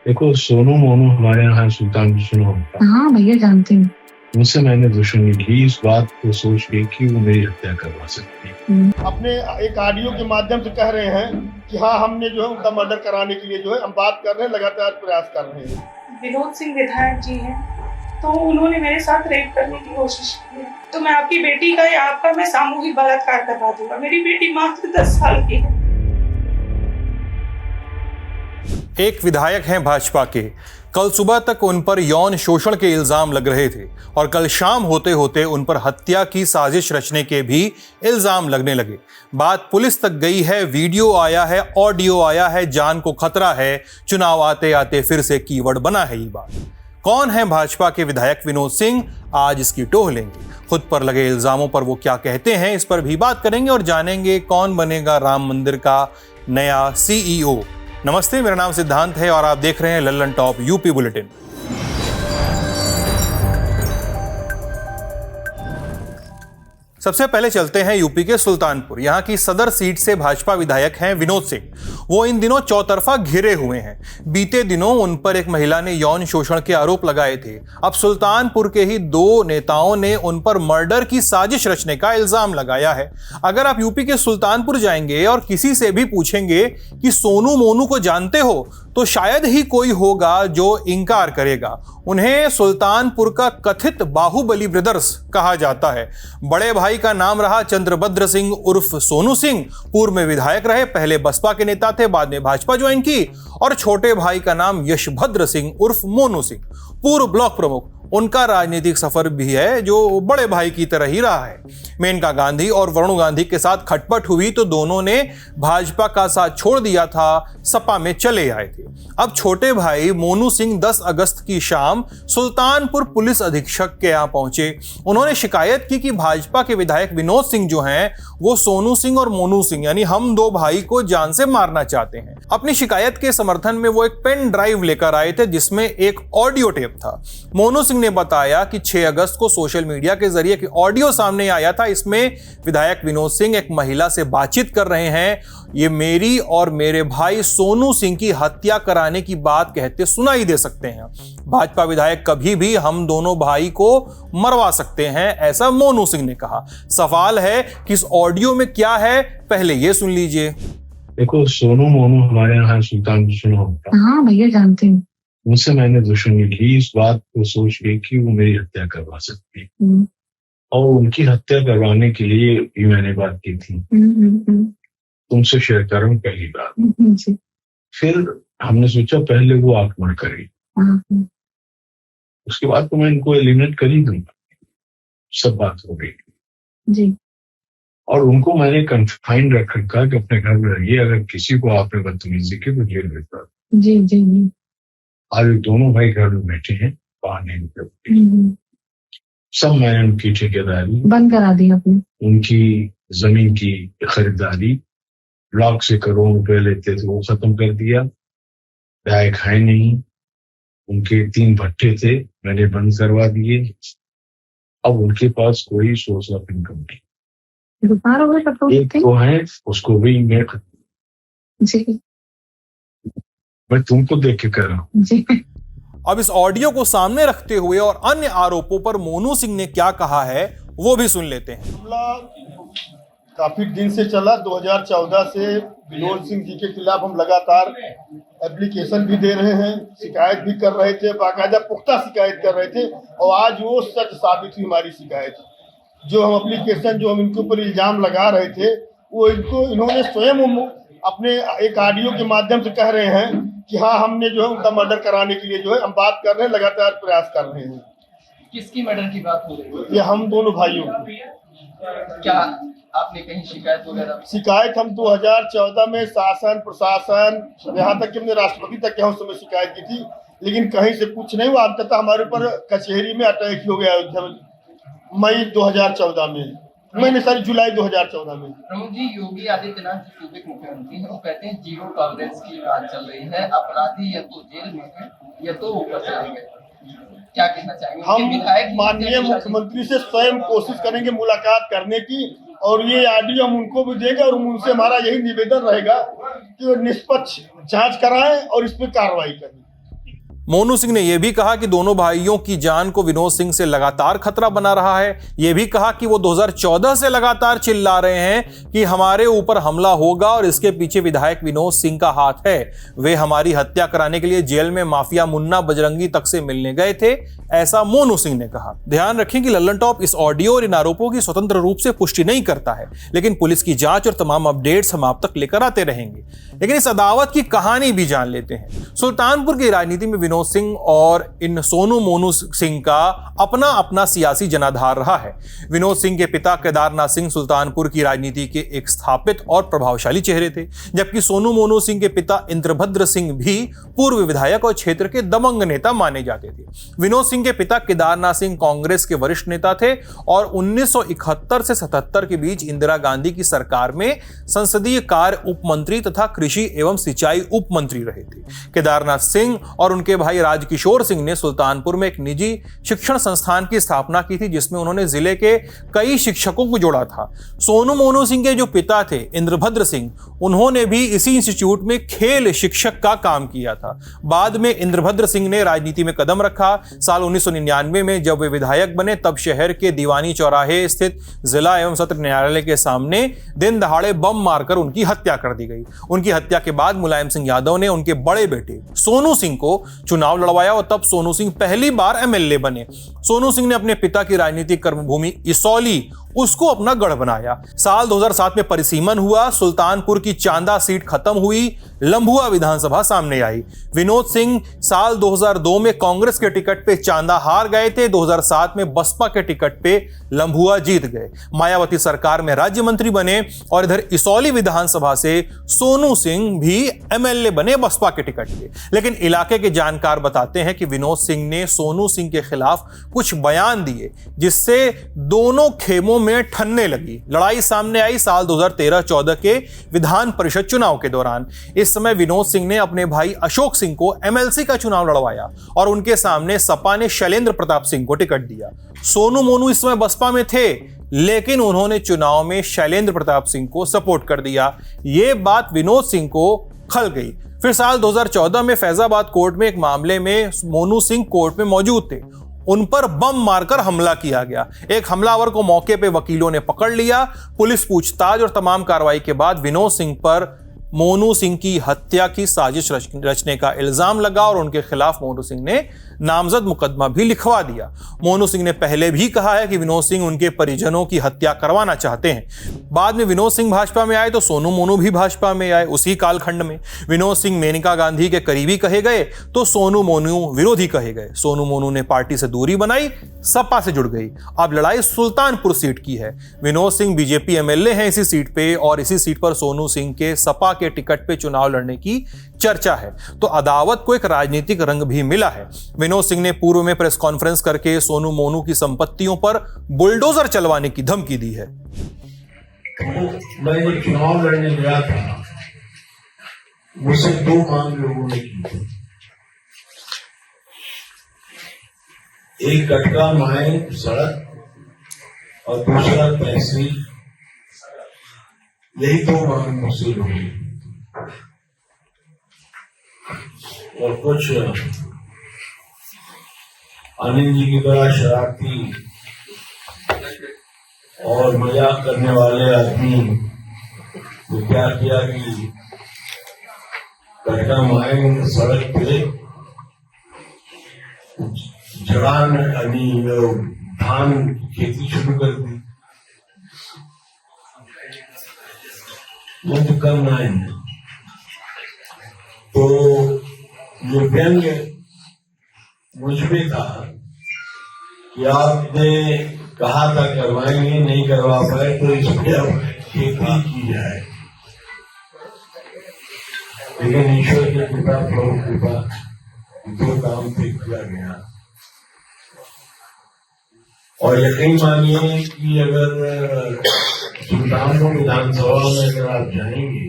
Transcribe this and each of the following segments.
देखो, सोनू मोनू हमारे यहाँ सुल्तान सुना होता है। हाँ भैया जानती हूँ। उनसे मैंने दुश्मनी की इस बात को सोच के कि वो मेरी हत्या करवा सकती है। अपने एक ऑडियो के माध्यम से कह रहे हैं कि हाँ, हमने जो है उनका मर्डर कराने के लिए जो है हम बात कर रहे हैं, लगातार प्रयास कर रहे हैं। विनोद सिंह विधायक जी हैं, तो उन्होंने मेरे साथ रेप करने की कोशिश की है। तो मैं आपकी बेटी का या आपका मैं सामूहिक बलात्कार करवा दूंगा। मेरी बेटी मात्र 10 साल की है। एक विधायक हैं भाजपा के। कल सुबह तक उन पर यौन शोषण के इल्जाम लग रहे थे और कल शाम होते होते उन पर हत्या की साजिश रचने के भी इल्जाम लगने लगे। बात पुलिस तक गई है, वीडियो आया है, ऑडियो आया है, जान को खतरा है। चुनाव आते आते फिर से कीवर्ड बना है ये बात। कौन है भाजपा के विधायक विनोद सिंह, आज इसकी टोह लेंगे। खुद पर लगे इल्जामों पर वो क्या कहते हैं, इस पर भी बात करेंगे और जानेंगे कौन बनेगा राम मंदिर का नया सीईओ। नमस्ते, मेरा नाम सिद्धांत है और आप देख रहे हैं लल्लन टॉप यूपी बुलेटिन। सबसे पहले चलते हैं यूपी के सुल्तानपुर। यहां की सदर सीट से भाजपा विधायक हैं विनोद सिंह। वो इन दिनों चौतरफा घिरे हुए हैं। बीते दिनों उन पर एक महिला ने यौन शोषण के आरोप लगाए थे। अब सुल्तानपुर के ही दो नेताओं ने उन पर मर्डर की साजिश रचने का इल्जाम लगाया है। अगर आप यूपी के सुल्तानपुर जाएंगे और किसी से भी पूछेंगे कि सोनू मोनू को जानते हो, तो शायद ही कोई होगा जो इनकार करेगा। उन्हें सुल्तानपुर का कथित बाहुबली ब्रदर्स कहा जाता है। बड़े भाई का नाम रहा चंद्रभद्र सिंह उर्फ सोनू सिंह। पूर्व में विधायक रहे, पहले बसपा के नेता थे, बाद में भाजपा ज्वाइन की। और छोटे भाई का नाम यशभद्र सिंह उर्फ मोनू सिंह, पूर्व ब्लॉक प्रमुख। उनका राजनीतिक सफर भी है जो बड़े भाई की तरह ही रहा है। मेनका गांधी और वरुण गांधी के साथ खटपट हुई तो दोनों ने भाजपा का साथ छोड़ दिया था, सपा में चले आए थे। अब छोटे भाई मोनू सिंह 10 अगस्त की शाम सुल्तानपुर पुलिस अधीक्षक के यहाँ पहुंचे। उन्होंने शिकायत की कि भाजपा के विधायक विनोद सिंह जो हैं वो सोनू सिंह और मोनू सिंह यानी हम दो भाई को जान से मारना चाहते हैं। अपनी शिकायत के समर्थन में वो एक पेन ड्राइव लेकर आए थे जिसमें एक ऑडियो टेप था। मोनू सिंह ने बताया कि 6 अगस्त को सोशल मीडिया के जरिए एक ऑडियो सामने आया था। इसमें विधायक विनोद सिंह एक महिला से बातचीत कर रहे हैं। ये मेरी और मेरे भाई सोनू सिंह की हत्या कराने की बात कहते सुनाई दे सकते हैं। भाजपा विधायक कभी भी हम दोनों भाई को मरवा सकते हैं, ऐसा मोनू सिंह ने कहा। सवाल है कि इस ऑडियो में क्या है, पहले ये सुन लीजिए। देखो, सोनू मोनू हमारे यहाँ सुल्तान सुना होता है। हाँ भैया जानती हूँ। उनसे मैंने दुश्मनी की इस बात को सोच के कि वो मेरी हत्या करवा सकती है। और उनकी हत्या करवाने के लिए भी मैंने बात की थी। तुमसे शेयर कर रहा हूँ पहली बार। फिर हमने सोचा पहले वो आक्रमण करेगी, उसके बाद तो मैं इनको एलिमिनेट कर ही दूंगा। सब बात हो गई जी। और उनको मैंने कन्फाइन रख रखा कि अपने घर में रहिए, अगर किसी को आपने बदतमीजी की तो जेल भेज। जी जी जी। आज दोनों भाई घर में बैठे हैं, बाहर नहीं निकलते। सब मैंने उनकी ठेकेदारी बंद करा दी अपनी, उनकी जमीन की खरीदारी लाख से करोड़ रुपए लेते थे वो खत्म कर दिया। विधायक है नहीं, उनके 3 भट्टे थे, मैंने बंद करवा दिए। अब उनके पास कोई सोर्स ऑफ इनकम नहीं। एक तो है, उसको भी मैं जी मैं तुमको देख के कर रहा हूँ जी। अब इस ऑडियो को सामने रखते हुए और अन्य आरोपों पर मोनू सिंह ने क्या कहा है वो भी सुन लेते हैं। मामला काफी दिन से चला। 2014 से विनोद सिंह जी के खिलाफ हम लगातार एप्लीकेशन भी दे रहे हैं, शिकायत भी कर रहे थे, बाकायदा पुख्ता शिकायत कर रहे थे। और आज वो सच साबित हुई हमारी शिकायत। जो हम एप्लीकेशन जो हम इनके ऊपर इल्जाम लगा रहे थे वो इन्होंने स्वयं अपने एक ऑडियो के माध्यम से कह रहे हैं कि हाँ, हमने जो है उनका मर्डर कराने के लिए जो है हम बात कर रहे हैं, लगातार प्रयास कर रहे हैं। किसकी मर्डर की बात हो रही है? ये हम दोनों भाइयों की। क्या आपने कहीं शिकायत वगैरह? शिकायत हम 2014 में शासन प्रशासन यहाँ तक कि हमने राष्ट्रपति तक के उस समय शिकायत की थी, लेकिन कहीं से कुछ नहीं हुआ। अंततः हमारे ऊपर कचहरी में अटैक हो गया अयोध्या में मई 2014 में, जुलाई 2014 में। प्रमुख जी, योगी आदित्यनाथ जी सूबे के मुख्यमंत्री हैं, वो कहते हैं जीरो टॉलरेंस की बात चल रही है, अपराधी या तो जेल में है या तो ऊपर चले गए। क्या कहना चाहेंगे? हम माननीय मुख्यमंत्री से स्वयं कोशिश करेंगे मुलाकात करने की, और ये ऑडियो हम उनको भी देंगे और उनसे हमारा यही निवेदन रहेगा कि वो निष्पक्ष जांच कराएं और इस पर कार्रवाई करें। मोनू सिंह ने यह भी कहा कि दोनों भाइयों की जान को विनोद सिंह से लगातार खतरा बना रहा है। यह भी कहा कि वो 2014 से लगातार चिल्ला रहे हैं कि हमारे ऊपर हमला होगा और इसके पीछे विधायक विनोद सिंह का हाथ है। वे हमारी हत्या कराने के लिए जेल में माफिया मुन्ना बजरंगी तक से मिलने गए थे, ऐसा मोनू सिंह ने कहा। ध्यान रखें कि लल्लन टॉप इस ऑडियो और इन आरोपों की स्वतंत्र रूप से पुष्टि नहीं करता है, लेकिन पुलिस की जांच और तमाम अपडेट्स हम आप तक लेकर आते रहेंगे। लेकिन इस अदावत की कहानी भी जान लेते हैं। सुल्तानपुर की राजनीति में विनोद सिंह और इन सोनू मोनू सिंह का अपना अपना सियासी जनाधार रहा है। विनोद सिंह के पिता केदारनाथ सिंह सुल्तानपुर की राजनीति के एक स्थापित और प्रभावशाली चेहरे थे, जबकि सोनू मोनू सिंह के पिता इंद्रभद्र सिंह भी पूर्व विधायक और क्षेत्र के दबंग नेता माने जाते थे। विनोद सिंह के पिता केदारनाथ सिंह कांग्रेस के वरिष्ठ नेता थे और 1971 से 77 के बीच इंदिरा गांधी की सरकार में संसदीय कार्य उप मंत्री तथा कृषि एवं सिंचाई उप मंत्री रहे थे। केदारनाथ सिंह और उनके भाई राजकिशोर सिंह ने सुल्तानपुर में एक निजी शिक्षण संस्थान की स्थापना की थी, जिसमें उन्होंने जिले के कई शिक्षकों को जोड़ा था। सोनू मोनू सिंह के जो पिता थे इंद्रभद्र सिंह, उन्होंने भी इसी इंस्टीट्यूट में खेल शिक्षक का काम किया था। बाद में इंद्रभद्र सिंह ने राजनीति में कदम रखा। साल 1999 में जब वे विधायक बने, तब शहर के दीवानी चौराहे स्थित जिला एवं सत्र न्यायालय के सामने दिन दहाड़े बम मारकर उनकी हत्या कर दी गई। उनकी हत्या के बाद मुलायम सिंह यादव ने उनके बड़े बेटे सोनू सिंह को चुनाव लड़वाया और तब सोनू सिंह पहली बार एमएलए बने। सोनू सिंह ने अपने पिता की राजनीतिक कर्मभूमि इसौली उसको अपना गढ़ बनाया। साल 2007 में परिसीमन हुआ, सुल्तानपुर की चांदा सीट खत्म हुई, लंबुआ विधानसभा सामने आई। विनोद सिंह साल 2002 में कांग्रेस के टिकट पे चांदा हार गए थे, 2007 में बसपा के टिकट पे लंबुआ जीत गए। मायावती सरकार में राज्य मंत्री बने और इधर इसौली विधानसभा से सोनू सिंह भी एमएलए बने बसपा के टिकट पे। लेकिन इलाके के जानकार बताते हैं कि विनोद सिंह ने सोनू सिंह के खिलाफ कुछ बयान दिए, जिससे दोनों खेमों में ठन्ने लगी। लड़ाई सामने आई साल 2013-14 के विधान परिषद चुनाव के दौरान। इस समय विनोद सिंह ने अपने भाई अशोक सिंह को एमएलसी का चुनाव लड़वाया और उनके सामने सपा ने शैलेंद्र प्रताप सिंह को टिकट दिया। सोनू मोनू इस समय बसपा में थे, लेकिन उन्होंने चुनाव में शैलेंद्र प्रताप सिंह को सपोर्ट कर दिया। यह बात विनोद सिंह को खल गई। फिर साल 2014 में फैजाबाद कोर्ट में एक मामले में मोनू सिंह कोर्ट में मौजूद थे। उन पर बम मारकर हमला किया गया। एक हमलावर को मौके पे वकीलों ने पकड़ लिया। पुलिस पूछताछ और तमाम कार्रवाई के बाद विनोद सिंह पर मोनू सिंह की हत्या की साजिश रचने का इल्जाम लगा और उनके खिलाफ मोनू सिंह ने नामजद मुकदमा भी लिखवा दिया। मोनू सिंह ने पहले भी कहा है कि विनोद सिंह उनके परिजनों की हत्या करवाना चाहते हैं। बाद में विनोद सिंह भाजपा में आए तो सोनू मोनू भी भाजपा में आए। उसी कालखंड में विनोद सिंह मेनका गांधी के करीबी कहे गए तो सोनू मोनू विरोधी कहे गए। सोनू मोनू ने पार्टी से दूरी बनाई, सपा से जुड़ गई। अब लड़ाई सुल्तानपुर सीट की है। विनोद सिंह बीजेपी एमएलए हैं इसी सीट पे और इसी सीट पर सोनू सिंह के सपा के टिकट पे चुनाव लड़ने की चर्चा है। तो अदावत को एक राजनीतिक रंग भी मिला है। विनोद सिंह ने पूर्व में प्रेस कॉन्फ्रेंस करके सोनू मोनू की संपत्तियों पर बुलडोजर चलवाने की धमकी दी है। मैं चुनाव लड़ने गया था, मुझसे 2 मांग लोगों ने की थी। एक कटका माए सड़क और दूसरा तहसील, यही 2 मांग मुझसे लोग और कुछ अनिल जी की तरह शरारती और मजाक करने वाले आदमी तो क्या किया कि कटका माए सड़क पे जड़ान धान खेती शुरू कर दी। मुझे करना है तो ये व्यंग मुझ पे था कि आपने कहा था करवाएंगे, नहीं करवा पाए तो इस पे अब खेती की जाए। लेकिन ईश्वर की कृपा, प्रभु कृपा, 2 काम पे किया गया। और यकीन मानिए कि अगर सुल्तानपुर विधानसभा में अगर आप जाएंगे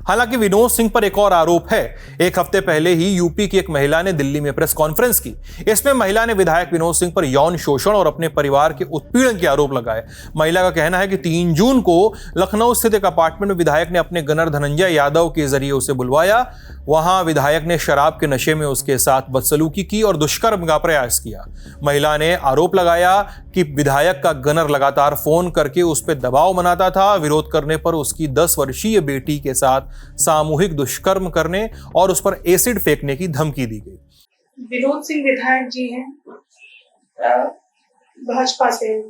हालांकि विनोद सिंह पर एक और आरोप है। एक हफ्ते पहले ही यूपी की एक महिला ने दिल्ली में प्रेस कॉन्फ्रेंस की। इसमें महिला ने विधायक विनोद सिंह पर यौन शोषण और अपने परिवार के उत्पीड़न के आरोप लगाए। महिला का कहना है कि 3 जून को लखनऊ स्थित एक अपार्टमेंट में विधायक ने अपने गनर धनंजय यादव के जरिए उसे बुलवाया। वहां विधायक ने शराब के नशे में उसके साथ बदसलूकी की और दुष्कर्म का प्रयास किया। महिला ने आरोप लगाया कि विधायक का गनर लगातार फोन करके उस पर दबाव बनाता था। विरोध करने पर उसकी 10 वर्षीय बेटी के साथ सामूहिक दुष्कर्म करने और उस पर एसिड फेंकने की धमकी दी गई। विनोद सिंह विधायक जी हैं, भाजपा से,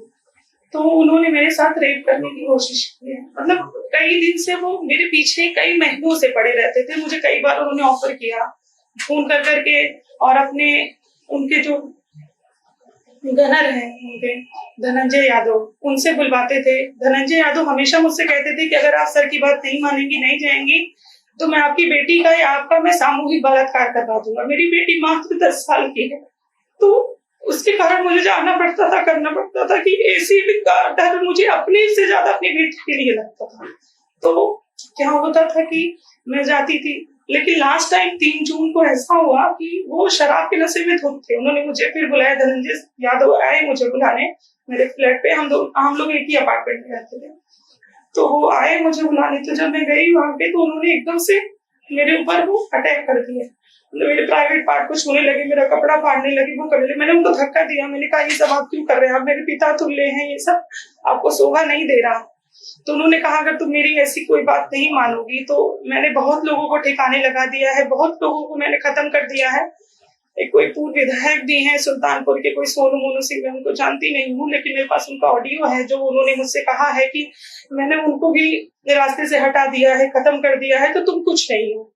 तो उन्होंने मेरे साथ रेप करने की कोशिश की है। मतलब कई दिन से वो मेरे पीछे कई महीनों से पड़े रहते थे। मुझे कई बार उन्होंने ऑफर किया फोन कर करके, और अपने उनके जो गनर हैं उनके धनंजय यादव, उनसे बुलवाते थे। धनंजय यादव हमेशा मुझसे कहते थे कि अगर आप सर की बात नहीं मानेंगी, नहीं जाएंगी, तो मैं आपकी बेटी का या आपका मैं सामूहिक बलात्कार करवा दूंगा। मेरी बेटी मात्र 10 साल की है, तो उसके कारण मुझे जाना पड़ता था, करना पड़ता था कि एसिड का डर मुझे अपने से ज्यादा अपनी बेटी के लिए लगता था। तो क्या होता था कि मैं जाती थी, लेकिन लास्ट टाइम 3 जून को ऐसा हुआ कि वो शराब के नशे में धुत थे। उन्होंने मुझे फिर बुलाया, धनंजय यादव आए मुझे बुलाने मेरे फ्लैट पे। हम लोग एक ही अपार्टमेंट में रहते थे, तो वो आए मुझे बुलाने। तो जब मैं गई वहां पे, तो उन्होंने एकदम से मेरे ऊपर वो अटैक कर दिया। मेरे प्राइवेट पार्ट को छूने लगे, मेरा कपड़ा फाड़ने लगे, वो करने लगे। मैंने उनको धक्का दिया। मैंने कहा ये सब आप क्यों कर रहे हैं, आप मेरे पिता तुल्य हैं, ये सब आपको शोभा नहीं दे रहा। तो उन्होंने कहा अगर तुम मेरी ऐसी कोई बात नहीं मानोगी तो मैंने बहुत लोगों को ठिकाने लगा दिया है, बहुत लोगों को मैंने खत्म कर दिया है। एक कोई पूर्व विधायक भी हैं सुल्तानपुर के, कोई सोनू मोनू सिंह, मैं उनको जानती नहीं हूँ, लेकिन मेरे पास उनका ऑडियो है जो उन्होंने मुझसे कहा है कि मैंने उनको भी रास्ते से हटा दिया है, खत्म कर दिया है, तो तुम कुछ नहीं हो।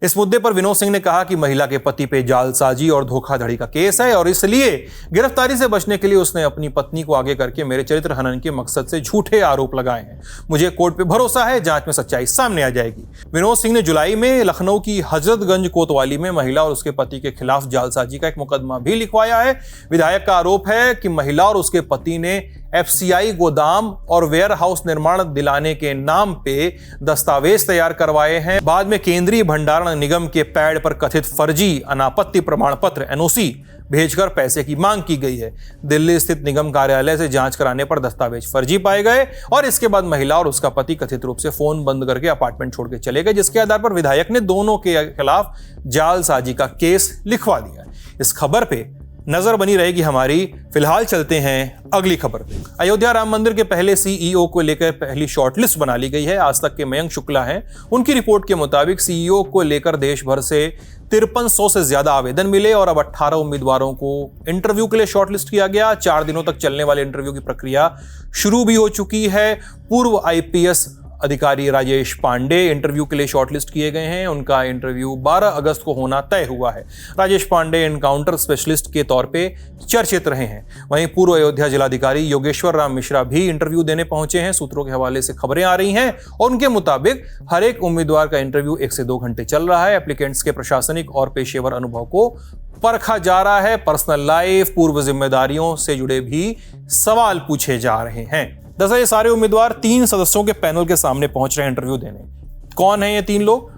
इस मुद्दे पर विनोद सिंह ने कहा कि महिला के पति पे जालसाजी और धोखाधड़ी का केस है और इसलिए गिरफ्तारी से बचने के लिए उसने अपनी पत्नी को आगे करके मेरे चरित्र हनन के मकसद से झूठे आरोप लगाए हैं। मुझे कोर्ट पे भरोसा है, जांच में सच्चाई सामने आ जाएगी। विनोद सिंह ने जुलाई में लखनऊ की हजरतगंज कोतवाली में महिला और उसके पति के खिलाफ जालसाजी का एक मुकदमा भी लिखवाया है। विधायक का आरोप है कि महिला और उसके पति ने FCI गोदाम और वेयर हाउस निर्माण दिलाने के नाम पे दस्तावेज तैयार करवाए हैं। बाद में केंद्रीय भंडारण निगम के पैड पर कथित फर्जी अनापत्ति प्रमाण पत्र NOC भेजकर पैसे की मांग की गई है। दिल्ली स्थित निगम कार्यालय से जांच कराने पर दस्तावेज फर्जी पाए गए और इसके बाद महिला और उसका पति कथित रूप से फोन बंद करके अपार्टमेंट छोड़ के चले गए, जिसके आधार पर विधायक ने दोनों के खिलाफ जालसाजी का केस लिखवा दिया। इस खबर पे नजर बनी रहेगी हमारी। फिलहाल चलते हैं अगली खबर पे। अयोध्या राम मंदिर के पहले CEO को लेकर पहली शॉर्टलिस्ट बना ली गई है। आज तक के मयंक शुक्ला हैं। उनकी रिपोर्ट के मुताबिक CEO को लेकर देश भर से 5300 से ज्यादा आवेदन मिले और अब 18 उम्मीदवारों को इंटरव्यू के लिए शॉर्टलिस्ट किया गया। 4 दिनों तक चलने वाले इंटरव्यू की प्रक्रिया शुरू भी हो चुकी है। पूर्व IPS अधिकारी राजेश पांडे इंटरव्यू के लिए शॉर्टलिस्ट किए गए हैं। उनका इंटरव्यू 12 अगस्त को होना तय हुआ है। राजेश पांडे एनकाउंटर स्पेशलिस्ट के तौर पे चर्चित रहे हैं। वहीं पूर्व अयोध्या जिलाधिकारी योगेश्वर राम मिश्रा भी इंटरव्यू देने पहुंचे हैं। सूत्रों के हवाले से खबरें आ रही हैं और उनके मुताबिक हर एक उम्मीदवार का इंटरव्यू 1 से 2 घंटे चल रहा है। एप्लीकेंट्स के प्रशासनिक और पेशेवर अनुभव को परखा जा रहा है। पर्सनल लाइफ, पूर्व जिम्मेदारियों से जुड़े भी सवाल पूछे जा रहे हैं। दरअसल ये सारे उम्मीदवार 3 सदस्यों के पैनल के सामने पहुंच रहे हैं इंटरव्यू देने। कौन है ये 3 लोग?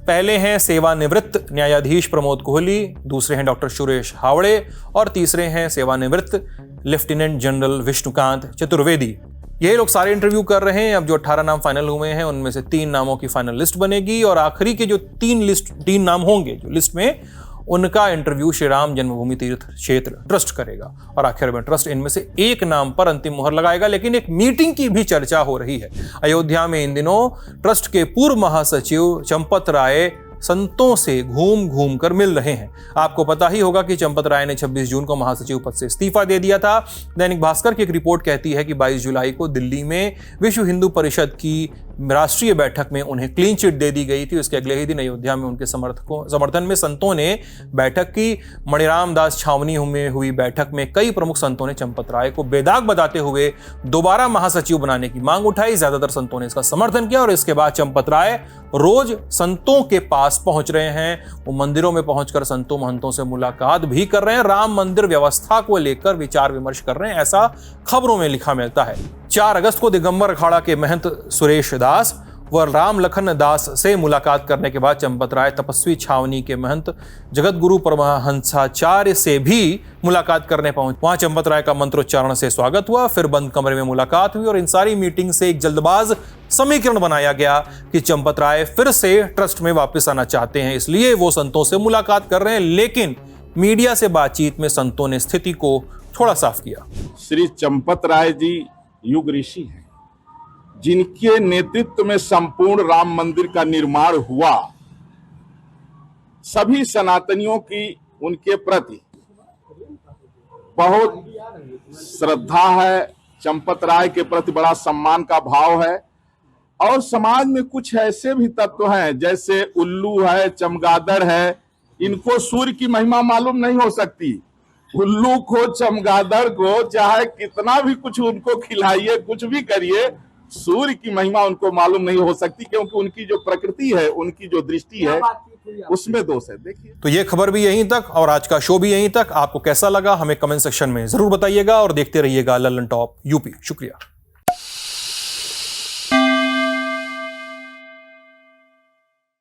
पहले हैं सेवानिवृत्त न्यायाधीश प्रमोद कोहली, दूसरे हैं डॉक्टर सुरेश हावड़े और तीसरे हैं सेवानिवृत्त लेफ्टिनेंट जनरल विष्णुकांत चतुर्वेदी। यही लोग सारे इंटरव्यू कर रहे हैं। अब जो 18 नाम फाइनल हुए हैं उनमें से 3 नामों की फाइनल लिस्ट बनेगी और आखिरी के जो 3 नाम होंगे जो लिस्ट में, उनका इंटरव्यू श्री राम जन्मभूमि तीर्थ क्षेत्र ट्रस्ट करेगा और आखिर में ट्रस्ट इनमें से एक नाम पर अंतिम मुहर लगाएगा। लेकिन एक मीटिंग की भी चर्चा हो रही है। अयोध्या में इन दिनों ट्रस्ट के पूर्व महासचिव चंपत राय संतों से घूम घूम कर मिल रहे हैं। आपको पता ही होगा कि चंपत राय ने 26 जून को महासचिव पद से इस्तीफा दे दिया था। दैनिक भास्कर की एक रिपोर्ट कहती है कि 22 जुलाई को दिल्ली में विश्व हिंदू परिषद की राष्ट्रीय बैठक में उन्हें क्लीन चिट दे दी गई थी। उसके अगले ही दिन अयोध्या में उनके समर्थन में संतों ने बैठक की। मणिराम दास छावनी में हुई बैठक में कई प्रमुख संतों ने चंपत राय को बेदाग बताते हुए दोबारा महासचिव बनाने की मांग उठाई। ज्यादातर संतों ने इसका समर्थन किया और इसके बाद चंपत राय रोज संतों के पास पहुंच रहे हैं। वो मंदिरों में पहुंचकर संतों महंतों से मुलाकात भी कर रहे हैं। राम मंदिर व्यवस्था को लेकर विचार विमर्श कर रहे हैं, ऐसा खबरों में लिखा मिलता है। 4 अगस्त को दिगंबर अखाड़ा के महंत सुरेश दास व राम लखन दास से मुलाकात करने के बाद चंपत राय तपस्वी छावनी के महंत जगत गुरु परमहंसाचार्य से भी मुलाकात करने पहुंचे। वहां चंपत राय का मंत्रोच्चारण से स्वागत हुआ, फिर बंद कमरे में मुलाकात हुई और इन सारी मीटिंग से एक जल्दबाज समीकरण बनाया गया कि चंपत राय फिर से ट्रस्ट में वापस आना चाहते हैं, इसलिए वो संतों से मुलाकात कर रहे हैं। लेकिन मीडिया से बातचीत में संतों ने स्थिति को थोड़ा साफ किया। श्री चंपत राय जी युग ऋषि हैं, जिनके नेतृत्व में संपूर्ण राम मंदिर का निर्माण हुआ। सभी सनातनियों की उनके प्रति बहुत श्रद्धा है, चंपत राय के प्रति बड़ा सम्मान का भाव है। और समाज में कुछ ऐसे भी तत्व हैं, जैसे उल्लू है, चमगादड़ है, इनको सूर्य की महिमा मालूम नहीं हो सकती। उल्लू को, चमगादड़ को चाहे कितना भी कुछ उनको खिलाइए, कुछ भी करिए, सूर्य की महिमा उनको मालूम नहीं हो सकती, क्योंकि उनकी जो प्रकृति है, उनकी जो दृष्टि है, उसमें दोष है। देखिए, तो ये खबर भी यहीं तक और आज का शो भी यहीं तक। आपको कैसा लगा हमें कमेंट सेक्शन में जरूर बताइएगा और देखते रहिएगा लल्लन टॉप यूपी। शुक्रिया।